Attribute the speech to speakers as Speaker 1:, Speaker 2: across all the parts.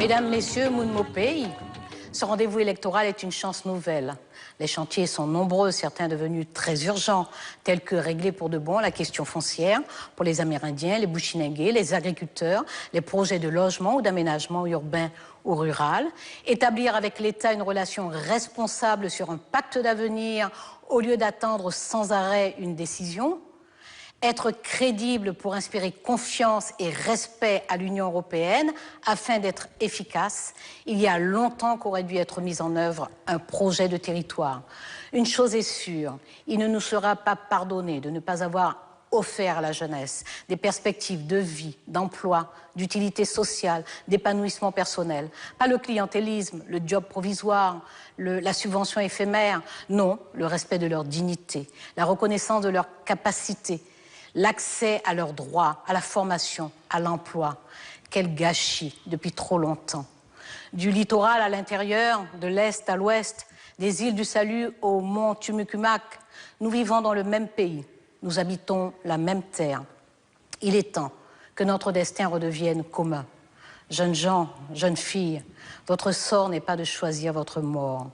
Speaker 1: Mesdames, Messieurs, Moun Mopey, ce rendez-vous électoral est une chance nouvelle. Les chantiers sont nombreux, certains devenus très urgents, tels que régler pour de bon la question foncière pour les Amérindiens, les Bushinengués, les agriculteurs, les projets de logement ou d'aménagement urbain ou rural, établir avec l'État une relation responsable sur un pacte d'avenir au lieu d'attendre sans arrêt une décision, être crédible pour inspirer confiance et respect à l'Union européenne afin d'être efficace. Il y a longtemps qu'aurait dû être mis en œuvre un projet de territoire. Une chose est sûre, il ne nous sera pas pardonné de ne pas avoir offert à la jeunesse des perspectives de vie, d'emploi, d'utilité sociale, d'épanouissement personnel. Pas le clientélisme, le job provisoire, la subvention éphémère. Non, le respect de leur dignité, la reconnaissance de leurs capacités, l'accès à leurs droits, à la formation, à l'emploi. Quel gâchis depuis trop longtemps. Du littoral à l'intérieur, de l'est à l'ouest, des îles du Salut au mont Tumucumac, nous vivons dans le même pays, nous habitons la même terre. Il est temps que notre destin redevienne commun. Jeunes gens, jeunes filles, votre sort n'est pas de choisir votre mort.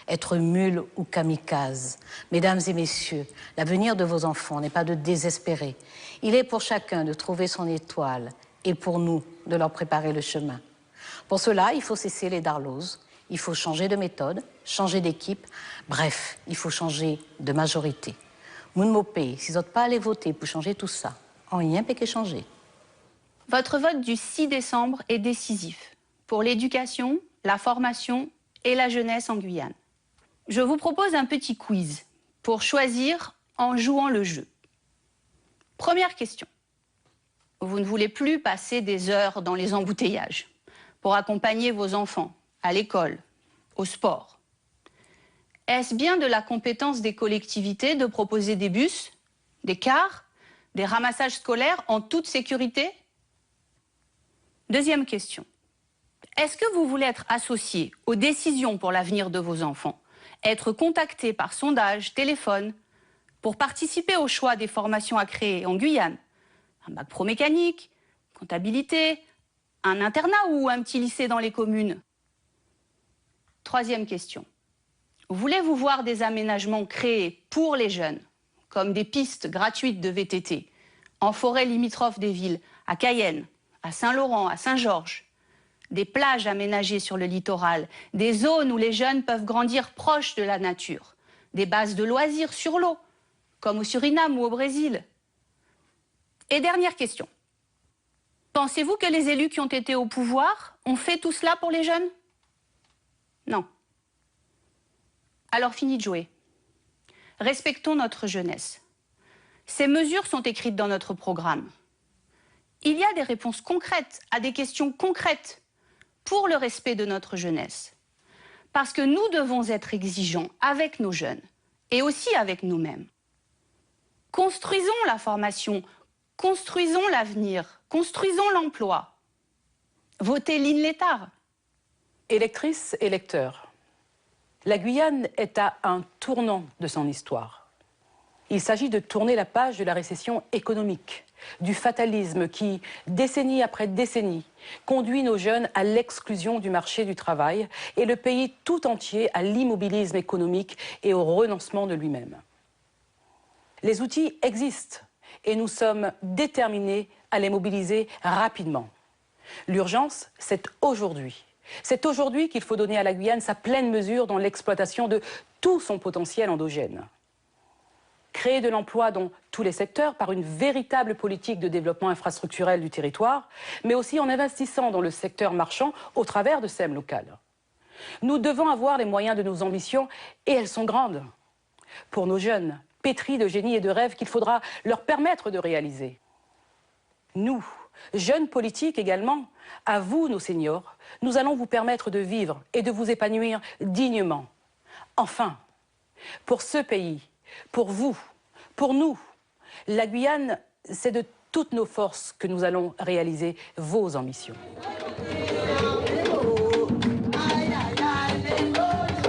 Speaker 1: Être mule ou kamikaze. Mesdames et messieurs, l'avenir de vos enfants n'est pas de désespérer. Il est pour chacun de trouver son étoile et pour nous de leur préparer le chemin. Pour cela, il faut cesser les darloses, il faut changer de méthode, changer d'équipe, bref, il faut changer de majorité. Moun Mopey, si vous n'êtes pas allé voter pour changer tout ça, en rien peut que changer.
Speaker 2: Votre vote du 6 décembre est décisif pour l'éducation, la formation et la jeunesse en Guyane. Je vous propose un petit quiz pour choisir en jouant le jeu. Première question. Vous ne voulez plus passer des heures dans les embouteillages pour accompagner vos enfants à l'école, au sport. Est-ce bien de la compétence des collectivités de proposer des bus, des cars, des ramassages scolaires en toute sécurité? Deuxième question. Est-ce que vous voulez être associé aux décisions pour l'avenir de vos enfants? Être contacté par sondage, téléphone, pour participer au choix des formations à créer en Guyane? Un bac pro mécanique, comptabilité, un internat ou un petit lycée dans les communes? Troisième question. Voulez-vous voir des aménagements créés pour les jeunes, comme des pistes gratuites de VTT, en forêt limitrophe des villes, à Cayenne, à Saint-Laurent, à Saint-Georges, des plages aménagées sur le littoral, des zones où les jeunes peuvent grandir proches de la nature, des bases de loisirs sur l'eau, comme au Suriname ou au Brésil? Et dernière question. Pensez-vous que les élus qui ont été au pouvoir ont fait tout cela pour les jeunes? Non. Alors fini de jouer. Respectons notre jeunesse. Ces mesures sont écrites dans notre programme. Il y a des réponses concrètes à des questions concrètes pour le respect de notre jeunesse. Parce que nous devons être exigeants avec nos jeunes et aussi avec nous-mêmes. Construisons la formation, construisons l'avenir, construisons l'emploi. Votez Lynn Létard.
Speaker 3: Électrices et lecteurs, la Guyane est à un tournant de son histoire. Il s'agit de tourner la page de la récession économique, du fatalisme qui, décennie après décennie, conduit nos jeunes à l'exclusion du marché du travail et le pays tout entier à l'immobilisme économique et au renoncement de lui-même. Les outils existent et nous sommes déterminés à les mobiliser rapidement. L'urgence, c'est aujourd'hui. C'est aujourd'hui qu'il faut donner à la Guyane sa pleine mesure dans l'exploitation de tout son potentiel endogène. Créer de l'emploi dans tous les secteurs par une véritable politique de développement infrastructurel du territoire, mais aussi en investissant dans le secteur marchand au travers de SEM locales. Nous devons avoir les moyens de nos ambitions et elles sont grandes. Pour nos jeunes, pétris de génie et de rêves qu'il faudra leur permettre de réaliser. Nous, jeunes politiques également, à vous nos seniors, nous allons vous permettre de vivre et de vous épanouir dignement. Enfin, pour ce pays, pour vous, pour nous, la Guyane, c'est de toutes nos forces que nous allons réaliser vos ambitions.